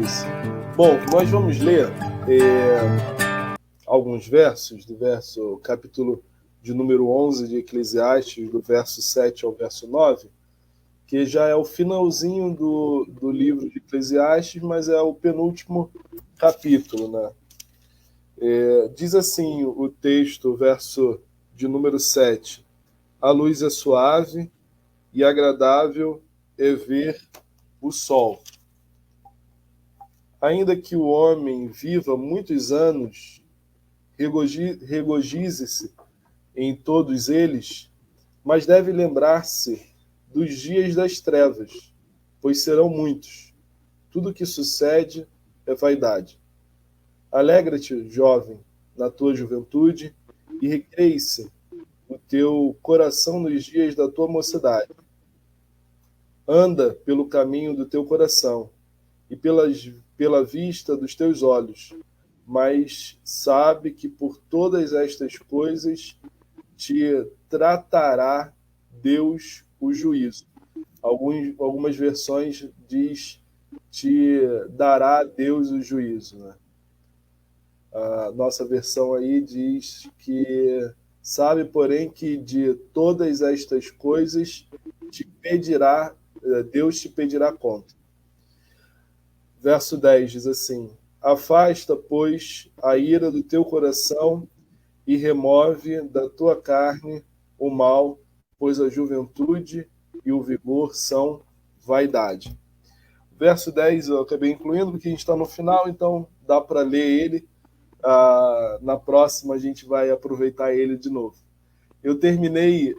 isso. Bom, nós vamos ler alguns versos, do capítulo de número 11 de Eclesiastes, do verso 7 ao verso 9, que já é o finalzinho do livro de Eclesiastes, mas é o penúltimo capítulo, né? Diz assim o texto, o verso de número 7: a luz é suave e agradável é ver o sol. Ainda que o homem viva muitos anos, regozije-se em todos eles, mas deve lembrar-se dos dias das trevas, pois serão muitos. Tudo que sucede é vaidade. Alegra-te, jovem, na tua juventude, e recreie-se o teu coração nos dias da tua mocidade. Anda pelo caminho do teu coração e pela vista dos teus olhos, mas sabe que por todas estas coisas te tratará Deus o juízo. Algumas versões diz te dará Deus o juízo, né? A nossa versão aí diz que sabe, porém, que de todas estas coisas Deus te pedirá conta. Verso 10 diz assim: afasta, pois, a ira do teu coração e remove da tua carne o mal, pois a juventude e o vigor são vaidade. Verso 10 eu acabei incluindo porque a gente está no final, então dá para ler ele. Na próxima a gente vai aproveitar ele de novo. Eu terminei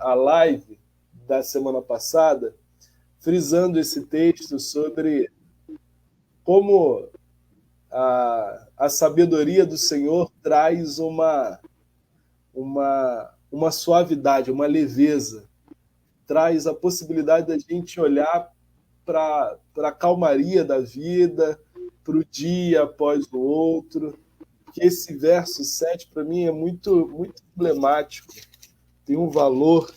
a live da semana passada frisando esse texto sobre como a sabedoria do Senhor traz uma suavidade, uma leveza, traz a possibilidade da gente olhar para a calmaria da vida, para o dia após o outro. Que esse verso 7, para mim, é muito, muito emblemático, tem um valor,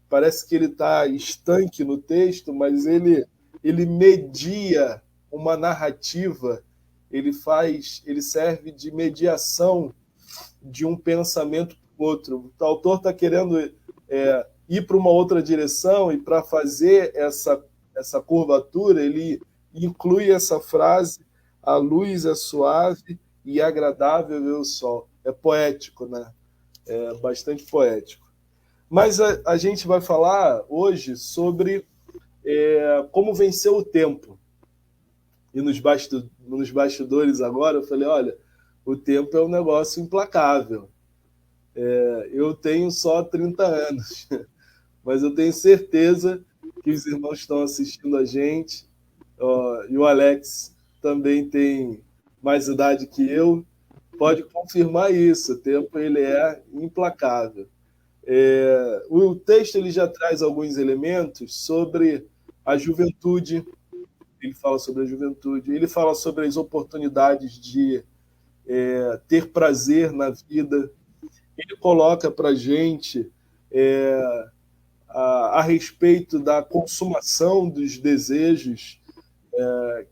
parece que ele está estanque no texto, mas ele media uma narrativa, ele serve de mediação de um pensamento para o outro. O autor está querendo ir para uma outra direção, e para fazer essa curvatura, ele inclui essa frase: a luz é suave e agradável ver o sol. É poético, né? É bastante poético. Mas a gente vai falar hoje sobre como vencer o tempo. E nos bastidores agora eu falei, olha, o tempo é um negócio implacável. Eu tenho só 30 anos, mas eu tenho certeza que os irmãos estão assistindo a gente, e o Alex também tem mais idade que eu, pode confirmar isso, o tempo ele é implacável. O texto ele já traz alguns elementos sobre a juventude, ele fala sobre a juventude, ele fala sobre as oportunidades de ter prazer na vida, ele coloca para a gente a respeito da consumação dos desejos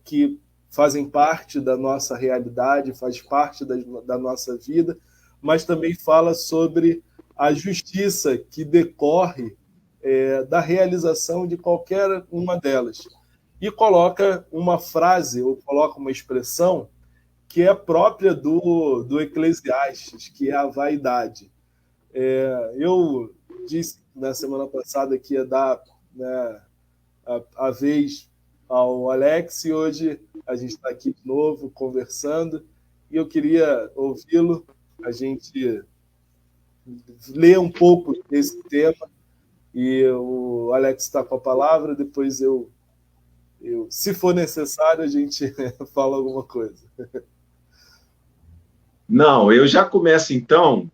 que fazem parte da nossa realidade, faz parte da nossa vida, mas também fala sobre a justiça que decorre da realização de qualquer uma delas. E coloca uma frase, ou coloca uma expressão que é própria do Eclesiastes, que é a vaidade. Eu disse na semana passada que ia dar, né, a vez ao Alex, e hoje a gente está aqui de novo conversando, e eu queria ouvi-lo, a gente ler um pouco desse tema, e o Alex está com a palavra, depois eu, se for necessário, a gente fala alguma coisa. Não, eu já começo então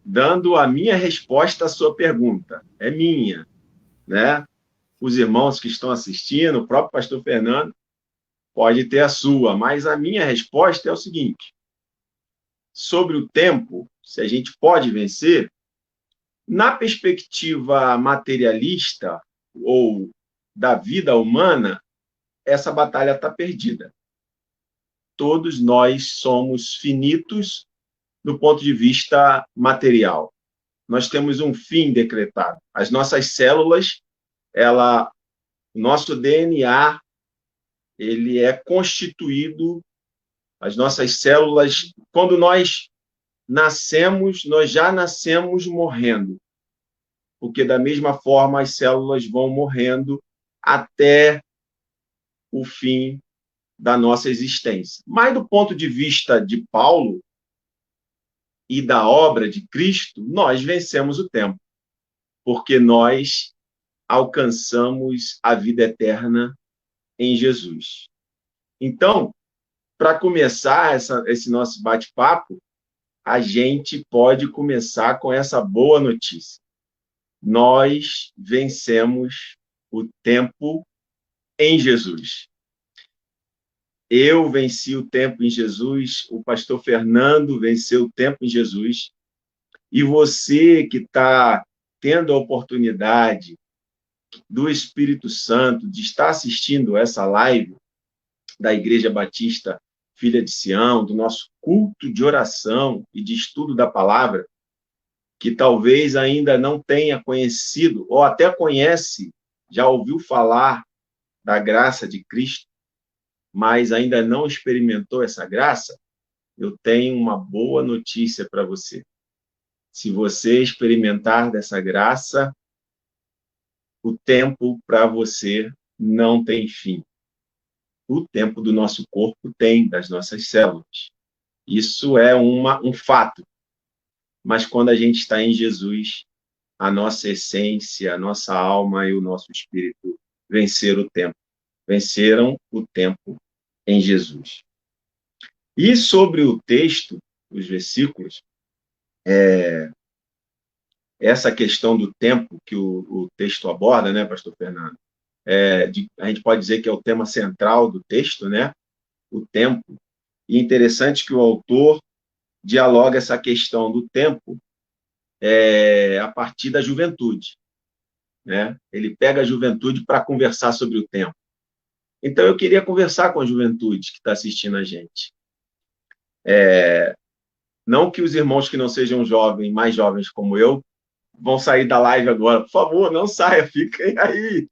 dando a minha resposta à sua pergunta. É minha, né? Os irmãos que estão assistindo, o próprio pastor Fernando, pode ter a sua, mas a minha resposta é o seguinte: sobre o tempo, se a gente pode vencer, na perspectiva materialista ou da vida humana, essa batalha está perdida. Todos nós somos finitos do ponto de vista material. Nós temos um fim decretado. As nossas células, o nosso DNA, ele é constituído, as nossas células, quando nós nascemos, nós já nascemos morrendo, porque da mesma forma as células vão morrendo até o fim da nossa existência. Mas do ponto de vista de Paulo e da obra de Cristo, nós vencemos o tempo, porque nós alcançamos a vida eterna em Jesus. Então, para começar esse nosso bate-papo, a gente pode começar com essa boa notícia. Nós vencemos o tempo em Jesus. Eu venci o tempo em Jesus, o pastor Fernando venceu o tempo em Jesus, e você que está tendo a oportunidade do Espírito Santo de estar assistindo essa live da Igreja Batista Filha de Sião, do nosso culto de oração e de estudo da palavra, que talvez ainda não tenha conhecido, ou até conhece, já ouviu falar da graça de Cristo, mas ainda não experimentou essa graça, eu tenho uma boa notícia para você. Se você experimentar dessa graça, o tempo para você não tem fim. O tempo do nosso corpo tem, das nossas células. Isso é um fato. Mas quando a gente está em Jesus, a nossa essência, a nossa alma e o nosso espírito venceram o tempo. Venceram o tempo em Jesus. E sobre o texto, os versículos, essa questão do tempo que o texto aborda, né, pastor Fernando? A gente pode dizer que é o tema central do texto, né? O tempo. E interessante que o autor dialoga essa questão do tempo a partir da juventude, né? Ele pega a juventude para conversar sobre o tempo. Então, eu queria conversar com a juventude que está assistindo a gente. Não que os irmãos que não sejam jovens, mais jovens como eu, vão sair da live agora. Por favor, não saia, fiquem aí.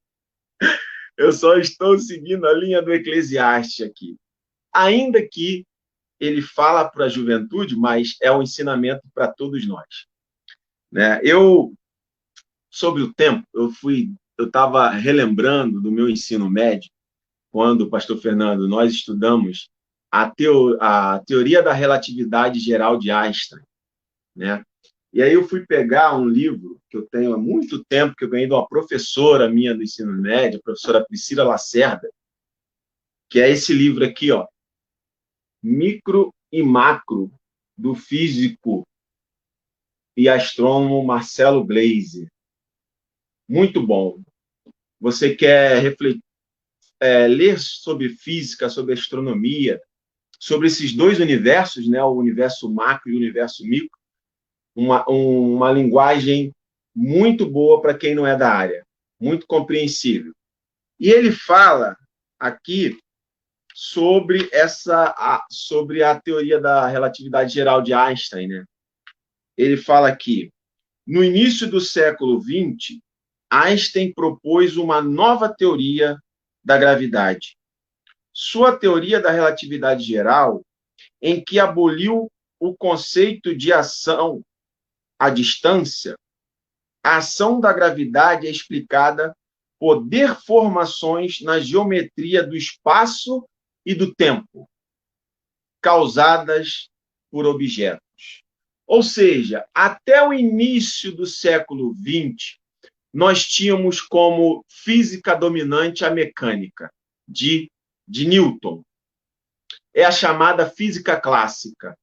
Eu só estou seguindo a linha do Eclesiastes aqui. Ainda que ele fala para a juventude, mas é um ensinamento para todos nós, né? Sobre o tempo, eu estava relembrando do meu ensino médio, quando, pastor Fernando, nós estudamos a teoria da relatividade geral de Einstein, né? E aí eu fui pegar um livro que eu tenho há muito tempo, que eu ganhei de uma professora minha do ensino médio, a professora Priscila Lacerda, que é esse livro aqui, ó, Micro e Macro, do físico e astrônomo Marcelo Gleiser. Muito bom. Você quer ler sobre física, sobre astronomia, sobre esses dois universos, né, o universo macro e o universo micro, uma linguagem muito boa para quem não é da área, muito compreensível. E ele fala aqui sobre a teoria da relatividade geral de Einstein, né? Ele fala aqui, no início do século XX, Einstein propôs uma nova teoria da gravidade. Sua teoria da relatividade geral, em que aboliu o conceito de ação à distância, a ação da gravidade é explicada por deformações na geometria do espaço e do tempo, causadas por objetos. Ou seja, até o início do século XX, nós tínhamos como física dominante a mecânica de Newton. É a chamada física clássica.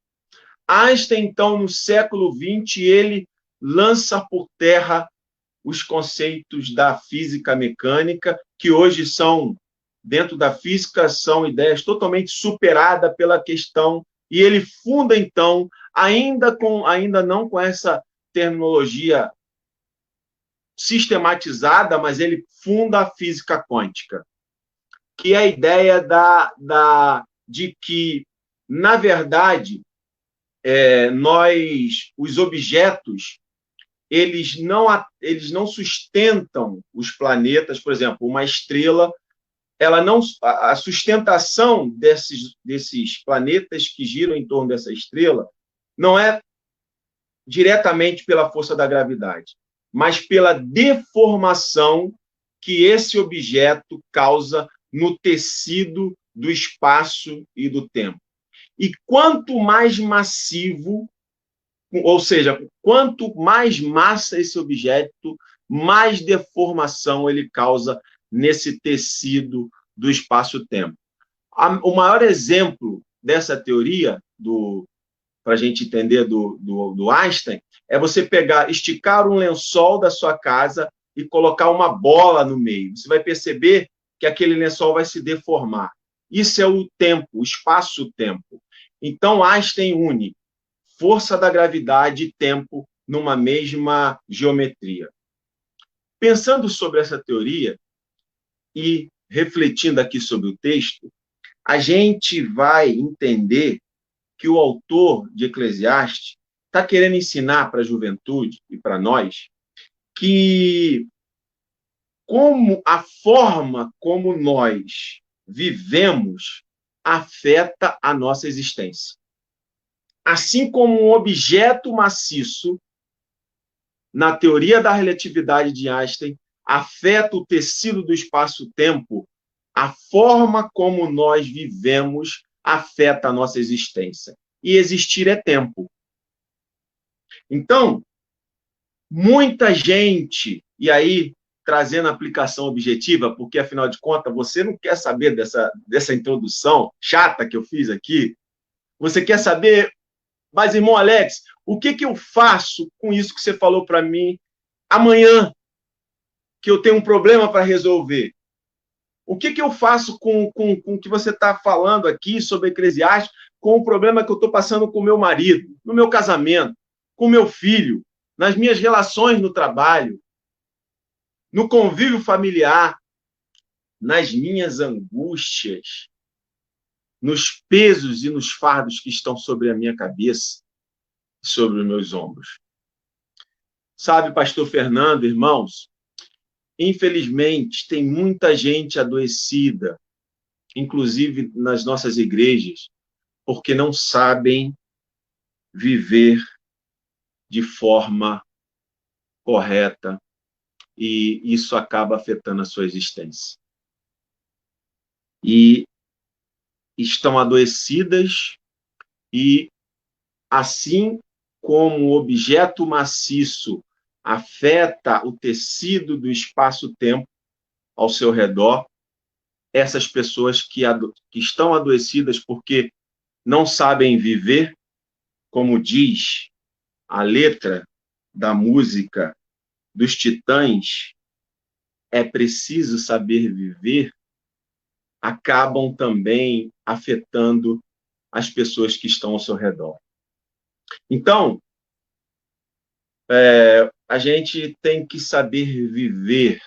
Einstein, então, no século XX, ele lança por terra os conceitos da física mecânica, que hoje são, dentro da física, são ideias totalmente superadas pela questão, e ele funda, então, ainda não com essa terminologia sistematizada, mas ele funda a física quântica. que é a ideia de que, na verdade, os objetos, eles não sustentam os planetas. Por exemplo, uma estrela, a sustentação desses planetas que giram em torno dessa estrela não é diretamente pela força da gravidade, mas pela deformação que esse objeto causa no tecido do espaço e do tempo. E quanto mais massivo, ou seja, quanto mais massa esse objeto, mais deformação ele causa nesse tecido do espaço-tempo. O maior exemplo dessa teoria, para a gente entender do Einstein, é você esticar um lençol da sua casa e colocar uma bola no meio. Você vai perceber que aquele lençol vai se deformar. Isso é o tempo, o espaço-tempo. Então, Einstein une força da gravidade e tempo numa mesma geometria. Pensando sobre essa teoria e refletindo aqui sobre o texto, a gente vai entender que o autor de Eclesiastes está querendo ensinar para a juventude e para nós que a forma como nós vivemos afeta a nossa existência. Assim como um objeto maciço, na teoria da relatividade de Einstein, afeta o tecido do espaço-tempo, a forma como nós vivemos afeta a nossa existência. E existir é tempo. Então, muita gente, e aí trazendo a aplicação objetiva, porque, afinal de contas, você não quer saber dessa introdução chata que eu fiz aqui, você quer saber, mas, irmão Alex, o que eu faço com isso que você falou para mim amanhã, que eu tenho um problema para resolver? O que eu faço com o que você está falando aqui sobre Eclesiastes, com o problema que eu estou passando com o meu marido, no meu casamento, com o meu filho, nas minhas relações no trabalho, no convívio familiar, nas minhas angústias, nos pesos e nos fardos que estão sobre a minha cabeça, sobre os meus ombros? Sabe, pastor Fernando, irmãos, infelizmente tem muita gente adoecida, inclusive nas nossas igrejas, porque não sabem viver de forma correta, e isso acaba afetando a sua existência. E estão adoecidas, e assim como o objeto maciço afeta o tecido do espaço-tempo ao seu redor, essas pessoas que estão adoecidas porque não sabem viver, como diz a letra da música dos Titãs, é preciso saber viver, acabam também afetando as pessoas que estão ao seu redor. Então, a gente tem que saber viver,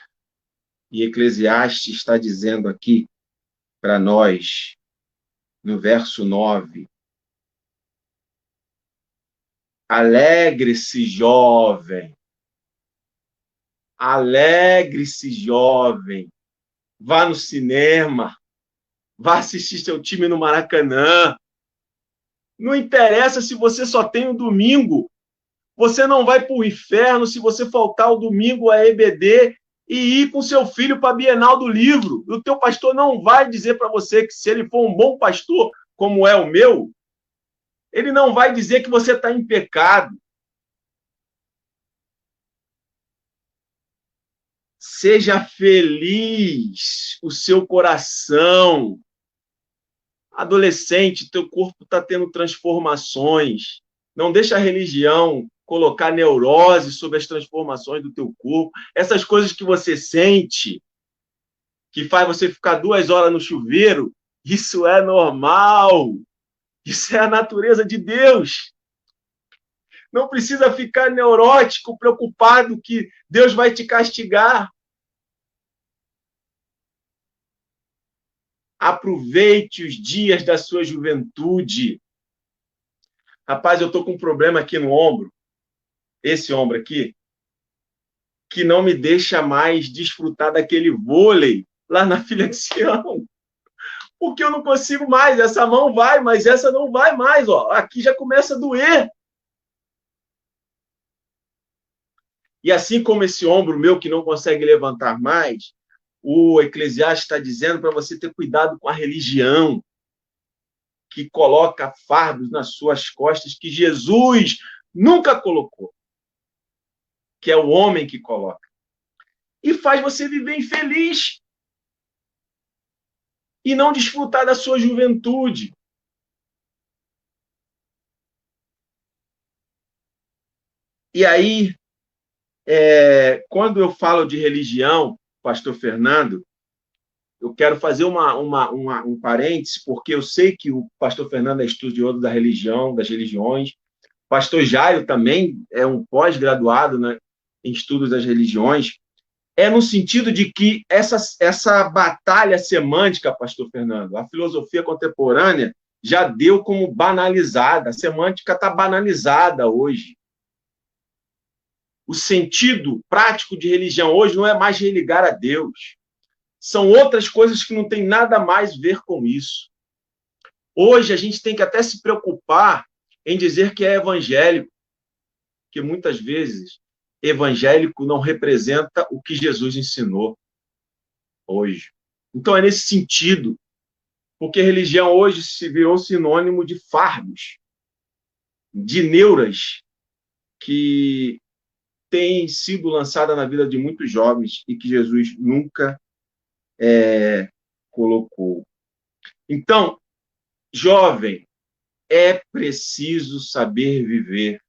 e Eclesiastes está dizendo aqui para nós, no verso 9, alegre-se, jovem, vá no cinema, vá assistir seu time no Maracanã. Não interessa se você só tem o domingo, você não vai para o inferno se você faltar o domingo à EBD e ir com seu filho para a Bienal do Livro. O teu pastor não vai dizer para você que, se ele for um bom pastor, como é o meu, ele não vai dizer que você está em pecado. Seja feliz o seu coração. Adolescente, teu corpo está tendo transformações. Não deixa a religião colocar neurose sobre as transformações do teu corpo. Essas coisas que você sente, que faz você ficar 2 horas no chuveiro, isso é normal. Isso é a natureza de Deus. Não precisa ficar neurótico, preocupado que Deus vai te castigar. Aproveite os dias da sua juventude. Rapaz, eu estou com um problema aqui no ombro, esse ombro aqui, que não me deixa mais desfrutar daquele vôlei lá na Filha de Sião. Porque eu não consigo mais. Essa mão vai, mas essa não vai mais. Ó. Aqui já começa a doer. E assim como esse ombro meu que não consegue levantar mais, o Eclesiastes está dizendo para você ter cuidado com a religião que coloca fardos nas suas costas que Jesus nunca colocou, que é o homem que coloca. E faz você viver infeliz e não desfrutar da sua juventude. E aí, quando eu falo de religião, pastor Fernando, eu quero fazer um parênteses, porque eu sei que o pastor Fernando é estudioso da religião, das religiões. Pastor Jairo também é um pós-graduado, né, em estudos das religiões. É no sentido de que essa batalha semântica, pastor Fernando, a filosofia contemporânea já deu como banalizada. A semântica está banalizada hoje. O sentido prático de religião hoje não é mais religar a Deus. São outras coisas que não têm nada mais a ver com isso. Hoje a gente tem que até se preocupar em dizer que é evangélico, porque muitas vezes evangélico não representa o que Jesus ensinou hoje. Então é nesse sentido, porque religião hoje se virou sinônimo de fardos, de neuras que têm sido lançadas na vida de muitos jovens e que Jesus nunca colocou. Então, jovem, é preciso saber viver.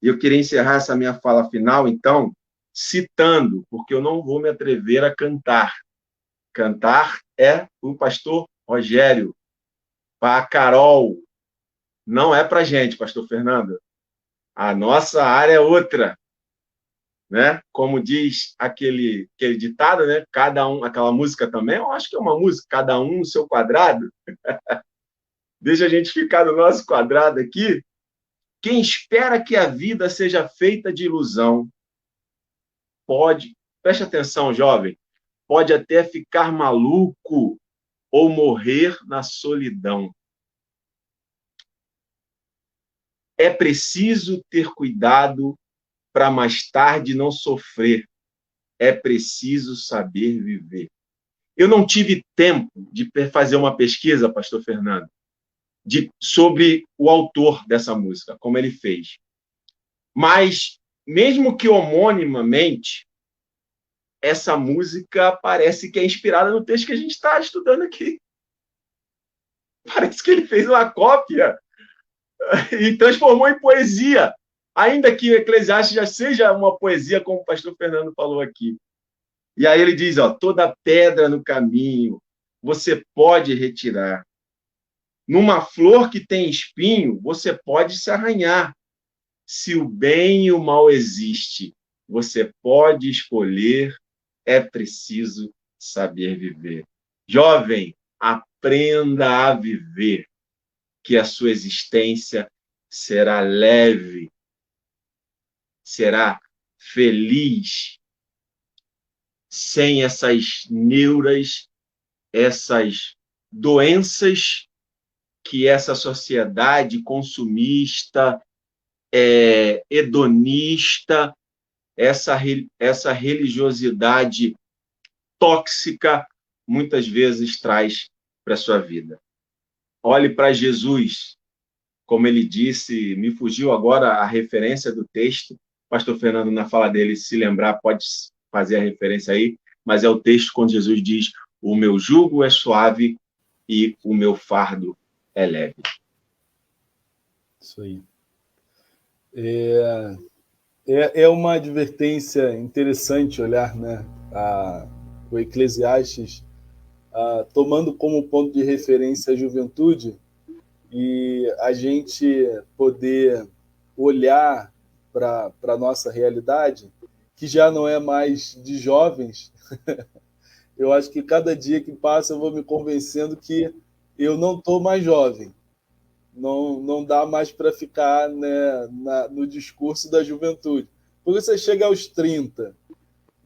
E eu queria encerrar essa minha fala final, então, citando, porque eu não vou me atrever a cantar. Cantar é o pastor Rogério, para a Carol. Não é para a gente, pastor Fernando. A nossa área é outra. Né? Como diz aquele ditado, né? Cada um, aquela música também, eu acho que é uma música, cada um no seu quadrado. Deixa a gente ficar no nosso quadrado aqui. Quem espera que a vida seja feita de ilusão pode, preste atenção, jovem, pode até ficar maluco ou morrer na solidão. É preciso ter cuidado para mais tarde não sofrer. É preciso saber viver. Eu não tive tempo de fazer uma pesquisa, pastor Fernando, sobre o autor dessa música, como ele fez. Mas, mesmo que homonimamente, essa música parece que é inspirada no texto que a gente está estudando aqui. Parece que ele fez uma cópia e transformou em poesia. Ainda que o Eclesiastes já seja uma poesia, como o pastor Fernando falou aqui. E aí ele diz, ó, toda pedra no caminho você pode retirar. Numa flor que tem espinho, você pode se arranhar. Se o bem e o mal existe, você pode escolher, é preciso saber viver. Jovem, aprenda a viver, que a sua existência será leve, será feliz, sem essas neuras, essas doenças que essa sociedade consumista, hedonista, essa religiosidade tóxica, muitas vezes traz para a sua vida. Olhe para Jesus, como ele disse, me fugiu agora a referência do texto, pastor Fernando, na fala dele, se lembrar, pode fazer a referência aí, mas é o texto quando Jesus diz, o meu jugo é suave e o meu fardo é leve. Isso aí. É uma advertência interessante olhar, né, o Eclesiastes tomando como ponto de referência a juventude e a gente poder olhar para a nossa realidade, que já não é mais de jovens. Eu acho que cada dia que passa eu vou me convencendo que eu não estou mais jovem. Não dá mais para ficar, né, no discurso da juventude. Porque você chega aos 30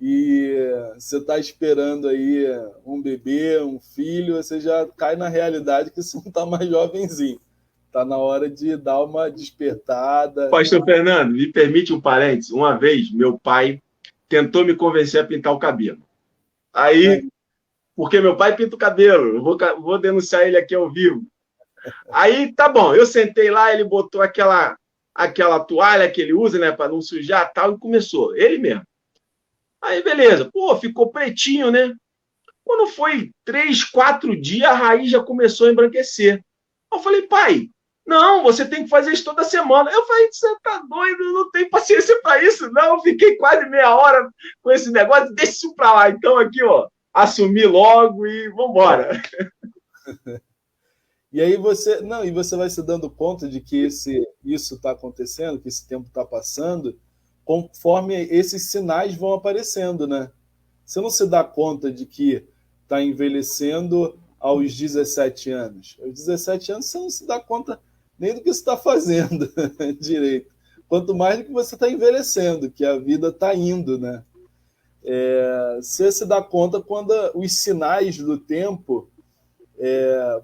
e você está esperando aí um bebê, um filho, você já cai na realidade que você não está mais jovenzinho. Está na hora de dar uma despertada. Pastor Fernando, me permite um parênteses. Uma vez, meu pai tentou me convencer a pintar o cabelo. Aí, porque meu pai pinta o cabelo, eu vou denunciar ele aqui ao vivo. Aí, tá bom, eu sentei lá, ele botou aquela toalha que ele usa, né, para não sujar tal, e começou, ele mesmo. Aí, beleza, pô, ficou pretinho, né? Quando foi 3, 4 dias, a raiz já começou a embranquecer. Eu falei, pai, não, você tem que fazer isso toda semana. Eu falei, você tá doido, eu não tenho paciência para isso, não. Eu fiquei quase meia hora com esse negócio, deixa isso para lá. Então, aqui, ó, assumi logo e vambora. E aí você vai se dando conta de que isso está acontecendo, que esse tempo está passando, conforme esses sinais vão aparecendo, né? Você não se dá conta de que está envelhecendo aos 17 anos. Aos 17 anos você não se dá conta nem do que você está fazendo direito. Quanto mais do que você está envelhecendo, que a vida está indo, né? Você se dá conta quando os sinais do tempo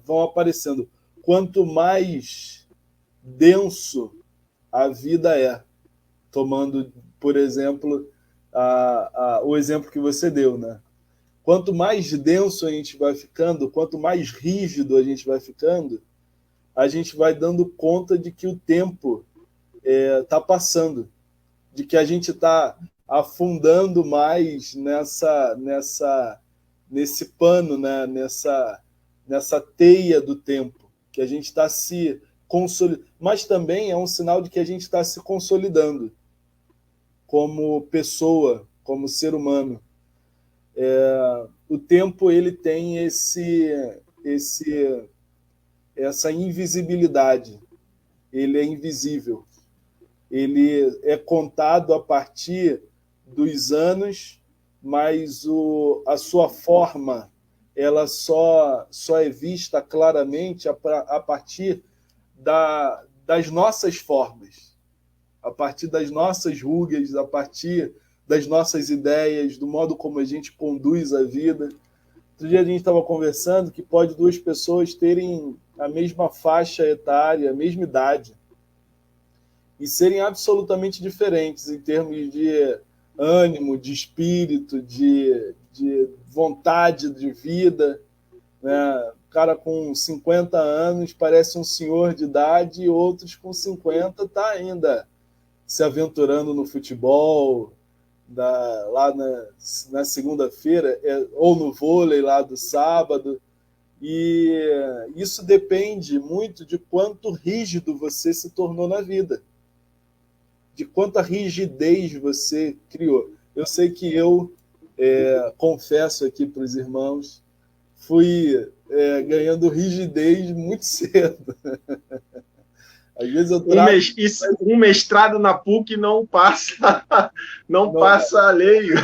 vão aparecendo. Quanto mais denso a vida é, tomando, por exemplo, o exemplo que você deu, né? Quanto mais denso a gente vai ficando, quanto mais rígido a gente vai dando conta de que o tempo está passando, de que a gente está afundando mais nesse pano, né? nessa teia do tempo, que a gente está se consolidando. Mas também é um sinal de que a gente está se consolidando como pessoa, como ser humano. O tempo ele tem essa invisibilidade. Ele é invisível. Ele é contado a partir dos anos, mas a sua forma ela só é vista claramente a partir das nossas formas, a partir das nossas rugas, a partir das nossas ideias, do modo como a gente conduz a vida. Outro dia a gente estava conversando que pode duas pessoas terem a mesma faixa etária, a mesma idade, e serem absolutamente diferentes em termos de ânimo, de espírito, de vontade de vida, né? O cara com 50 anos parece um senhor de idade e outros com 50 está ainda se aventurando no futebol, lá na segunda-feira, ou no vôlei lá do sábado. E isso depende muito de quanto rígido você se tornou na vida, de quanta rigidez você criou. Eu sei que eu, confesso aqui para os irmãos, fui ganhando rigidez muito cedo. Às vezes eu trago... Um mestrado na PUC não passa alheio.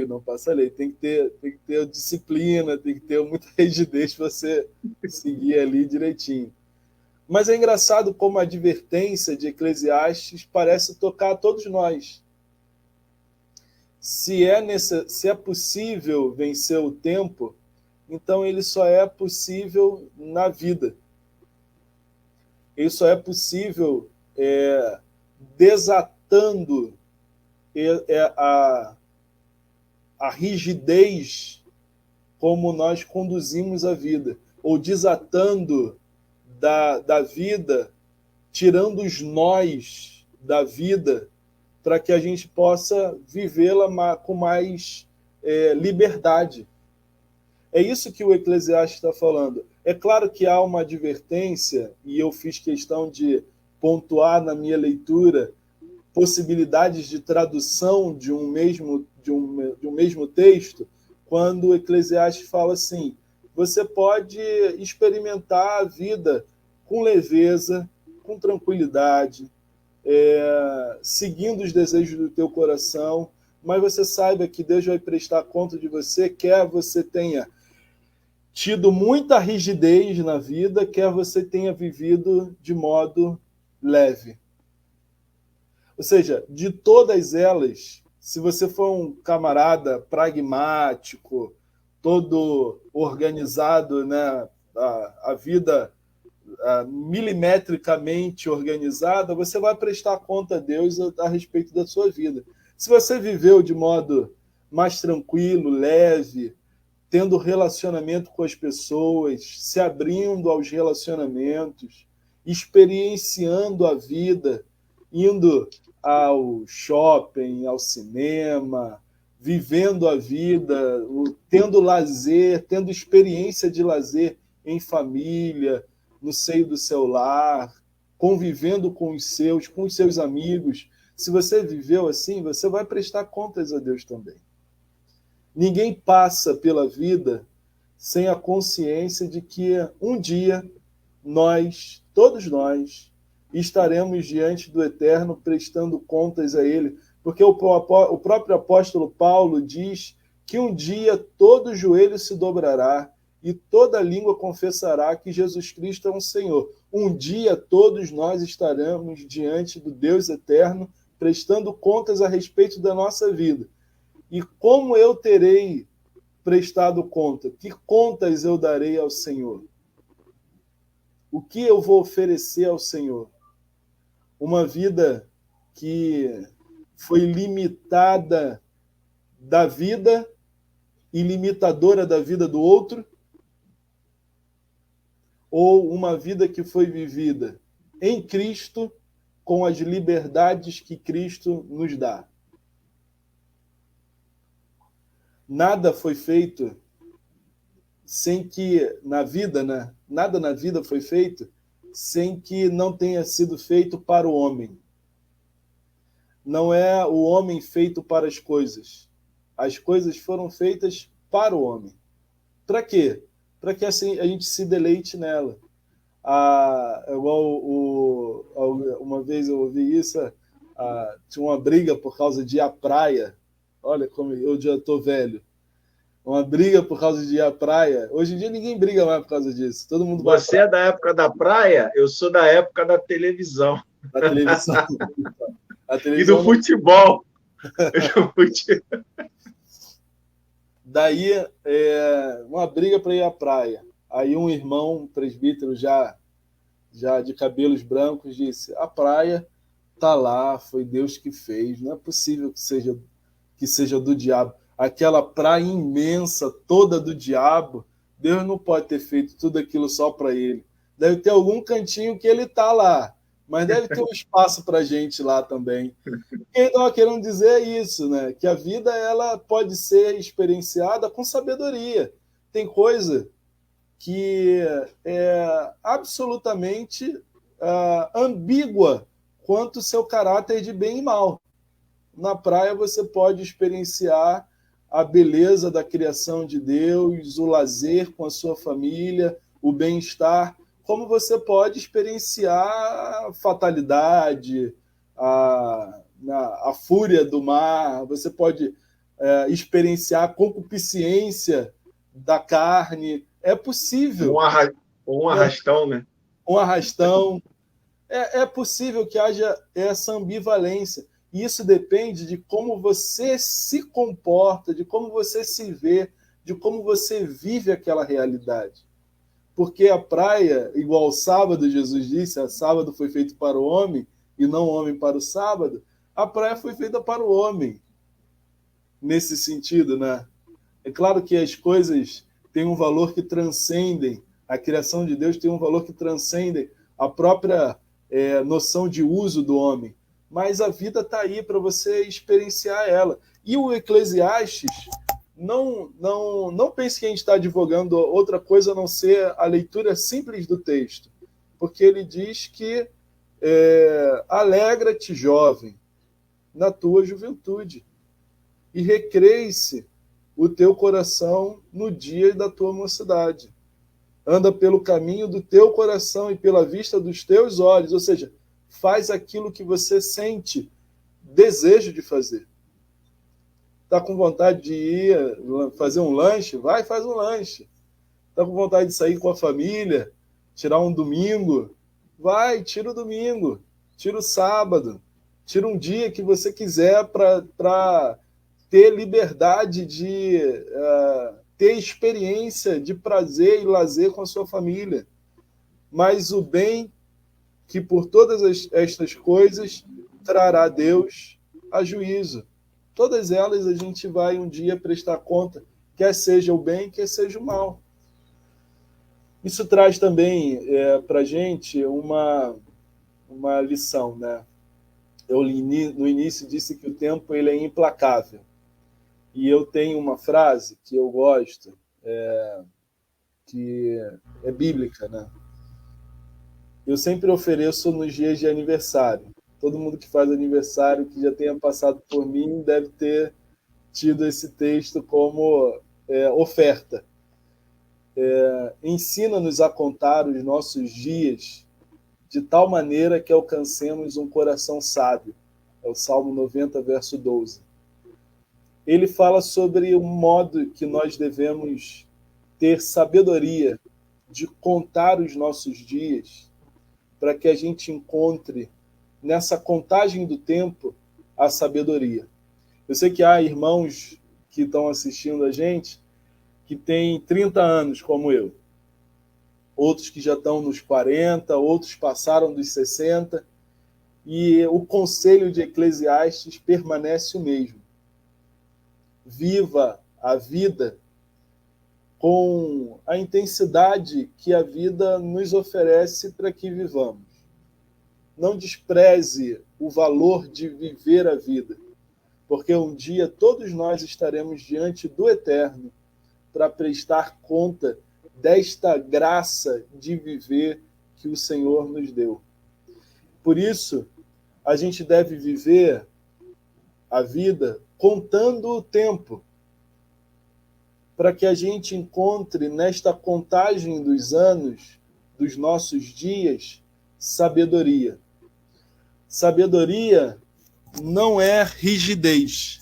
Não passa alheio. Tem que ter disciplina, tem que ter muita rigidez para você seguir ali direitinho. Mas é engraçado como a advertência de Eclesiastes parece tocar a todos nós. Se é possível vencer o tempo, então ele só é possível na vida. Ele só é possível desatando a rigidez como nós conduzimos a vida, ou desatando da vida, tirando os nós da vida, para que a gente possa vivê-la com mais liberdade. É isso que o Eclesiastes está falando. É claro que há uma advertência, e eu fiz questão de pontuar na minha leitura possibilidades de tradução de um mesmo texto, quando o Eclesiastes fala assim: você pode experimentar a vida com leveza, com tranquilidade, seguindo os desejos do teu coração, mas você saiba que Deus vai prestar conta de você, quer você tenha tido muita rigidez na vida, quer você tenha vivido de modo leve. Ou seja, de todas elas, se você for um camarada pragmático, todo organizado, né, a vida milimetricamente organizada, você vai prestar conta a Deus a respeito da sua vida. Se você viveu de modo mais tranquilo, leve, tendo relacionamento com as pessoas, se abrindo aos relacionamentos, experienciando a vida, indo ao shopping, ao cinema, vivendo a vida, tendo lazer, tendo experiência de lazer em família, no seio do seu lar, convivendo com os seus amigos. Se você viveu assim, você vai prestar contas a Deus também. Ninguém passa pela vida sem a consciência de que um dia nós, todos nós, estaremos diante do Eterno prestando contas a Ele, porque o próprio apóstolo Paulo diz que um dia todo joelho se dobrará e toda língua confessará que Jesus Cristo é um Senhor. Um dia todos nós estaremos diante do Deus Eterno prestando contas a respeito da nossa vida. E como eu terei prestado conta? Que contas eu darei ao Senhor? O que eu vou oferecer ao Senhor? Uma vida que foi limitada da vida e limitadora da vida do outro? Ou uma vida que foi vivida em Cristo com as liberdades que Cristo nos dá? Nada foi feito sem que, na vida, né? Nada na vida foi feito sem que não tenha sido feito para o homem. Não é o homem feito para as coisas. As coisas foram feitas para o homem. Para quê? Para que assim a gente se deleite nela. Uma vez eu ouvi isso, tinha uma briga por causa de ir à praia. Olha como eu já estou velho. Uma briga por causa de ir à praia. Hoje em dia ninguém briga mais por causa disso. Todo mundo vai. Você é da época da praia, eu sou da época da televisão. Da televisão. E do futebol. Daí, uma briga para ir à praia. Aí um irmão, um presbítero já de cabelos brancos, disse: a praia está lá, foi Deus que fez, não é possível que seja do diabo. Aquela praia imensa, toda do diabo, Deus não pode ter feito tudo aquilo só para ele. Deve ter algum cantinho que ele está lá, mas deve ter um espaço para a gente lá também. Quem estava querendo dizer é isso, né? Que a vida ela pode ser experienciada com sabedoria. Tem coisa que é absolutamente ambígua quanto o seu caráter de bem e mal. Na praia você pode experienciar a beleza da criação de Deus, o lazer com a sua família, o bem-estar, como você pode experienciar a fatalidade, a fúria do mar, você pode experienciar a concupiscência da carne. É possível. Um arrastão, né? Um arrastão. É possível que haja essa ambivalência. E isso depende de como você se comporta, de como você se vê, de como você vive aquela realidade. Porque a praia, igual o sábado, Jesus disse, o sábado foi feito para o homem e não o homem para o sábado, a praia foi feita para o homem. Nesse sentido, né? É claro que as coisas têm um valor que transcendem, a criação de Deus tem um valor que transcende a própria noção de uso do homem. Mas a vida está aí para você experienciar ela. E o Eclesiastes, não pense que a gente está advogando outra coisa a não ser a leitura simples do texto. Porque ele diz que alegra-te, jovem, na tua juventude, e recreie-se o teu coração no dia da tua mocidade. Anda pelo caminho do teu coração e pela vista dos teus olhos, ou seja, faz aquilo que você sente desejo de fazer. Está com vontade de ir fazer um lanche? Vai, faz um lanche. Está com vontade de sair com a família, tirar um domingo? Vai, tira o domingo, tira o sábado, tira um dia que você quiser para ter liberdade de ter experiência de prazer e lazer com a sua família. Mas o bem que por todas estas coisas trará Deus a juízo. Todas elas a gente vai um dia prestar conta, quer seja o bem, quer seja o mal. Isso traz também para a gente uma lição, né? Eu no início disse que o tempo ele é implacável. E eu tenho uma frase que eu gosto, que é bíblica, né? Eu sempre ofereço nos dias de aniversário. Todo mundo que faz aniversário, que já tenha passado por mim, deve ter tido esse texto como oferta. Ensina-nos a contar os nossos dias de tal maneira que alcancemos um coração sábio. É o Salmo 90, verso 12. Ele fala sobre o modo que nós devemos ter sabedoria de contar os nossos dias para que a gente encontre nessa contagem do tempo a sabedoria. Eu sei que há irmãos que estão assistindo a gente que têm 30 anos, como eu. Outros que já estão nos 40, outros passaram dos 60. E o conselho de Eclesiastes permanece o mesmo. Viva a vida com a intensidade que a vida nos oferece para que vivamos. Não despreze o valor de viver a vida, porque um dia todos nós estaremos diante do Eterno para prestar conta desta graça de viver que o Senhor nos deu. Por isso, a gente deve viver a vida contando o tempo, para que a gente encontre nesta contagem dos anos, dos nossos dias, sabedoria. Sabedoria não é rigidez.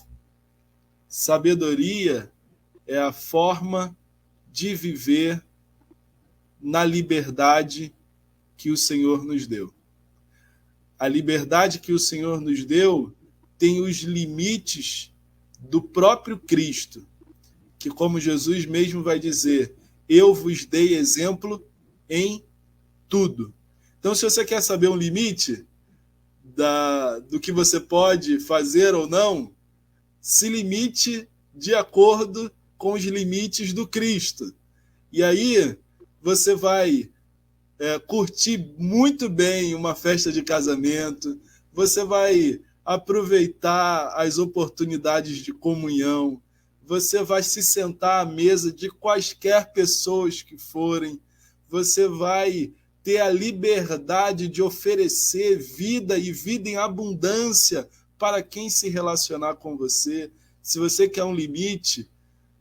Sabedoria é a forma de viver na liberdade que o Senhor nos deu. A liberdade que o Senhor nos deu tem os limites do próprio Cristo, que, como Jesus mesmo vai dizer, eu vos dei exemplo em tudo. Então, se você quer saber um limite do que você pode fazer ou não, se limite de acordo com os limites do Cristo. E aí você vai curtir muito bem uma festa de casamento, você vai aproveitar as oportunidades de comunhão, você vai se sentar à mesa de quaisquer pessoas que forem, você vai ter a liberdade de oferecer vida e vida em abundância para quem se relacionar com você. Se você quer um limite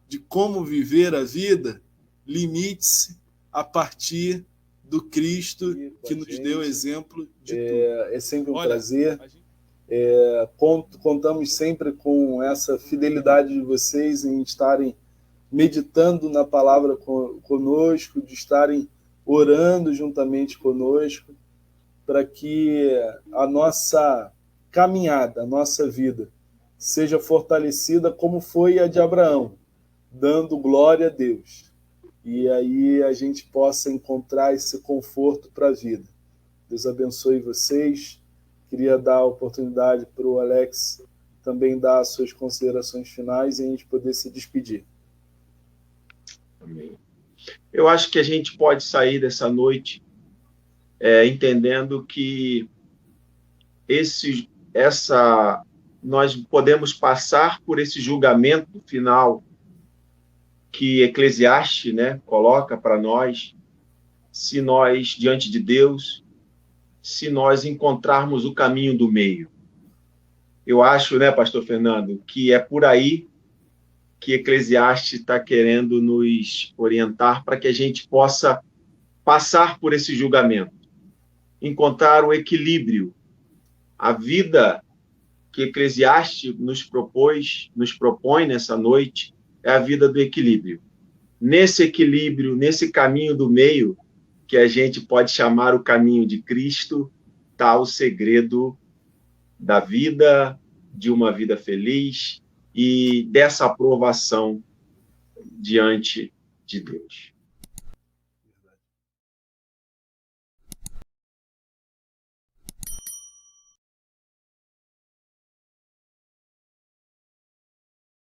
de como viver a vida, limite-se a partir do Cristo que nos deu exemplo de tudo. É sempre um prazer. Contamos sempre com essa fidelidade de vocês em estarem meditando na palavra conosco, de estarem orando juntamente conosco, para que a nossa caminhada, a nossa vida, seja fortalecida como foi a de Abraão, dando glória a Deus. E aí a gente possa encontrar esse conforto para a vida. Deus abençoe vocês. Queria dar a oportunidade para o Alex também dar as suas considerações finais e a gente poder se despedir. Amém. Eu acho que a gente pode sair dessa noite entendendo que nós podemos passar por esse julgamento final que Eclesiastes, né, coloca para nós, se nós, diante de Deus, se nós encontrarmos o caminho do meio. Eu acho, né, pastor Fernando, que é por aí que Eclesiastes está querendo nos orientar para que a gente possa passar por esse julgamento, encontrar o equilíbrio. A vida que Eclesiastes nos propõe nessa noite é a vida do equilíbrio. Nesse equilíbrio, nesse caminho do meio, que a gente pode chamar o caminho de Cristo, está o segredo da vida, de uma vida feliz e dessa aprovação diante de Deus.